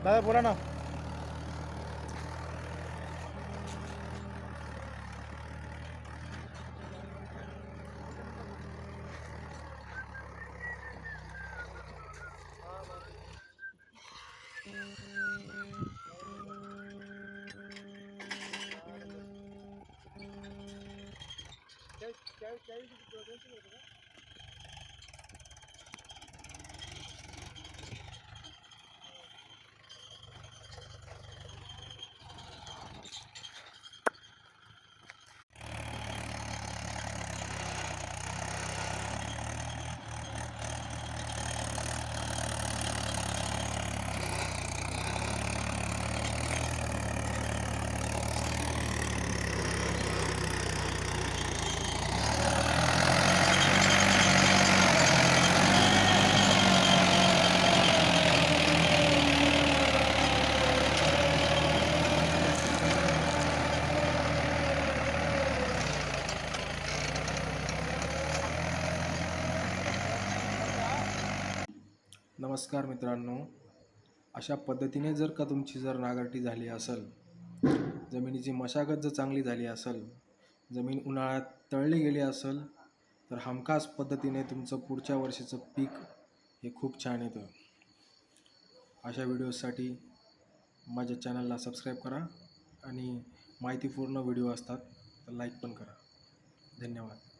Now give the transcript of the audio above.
दादा बोला ना. नमस्कार मित्रांनो, अशा पद्धतीने जर का तुमची नांगरटी झाली असेल, जमिनीची मशागत जर चांगली झाली असेल, जमीन उन्हाळ्यात तळली गेली असेल, तर हमखास पद्धतीने तुमचं पुढच्या वर्षीचं पीक हे खूप छान येतं. अशा व्हिडिओसाठी माझ्या चॅनलला सबस्क्राईब करा आणि माहितीपूर्ण व्हिडिओ असतात तर लाईक पण करा. धन्यवाद.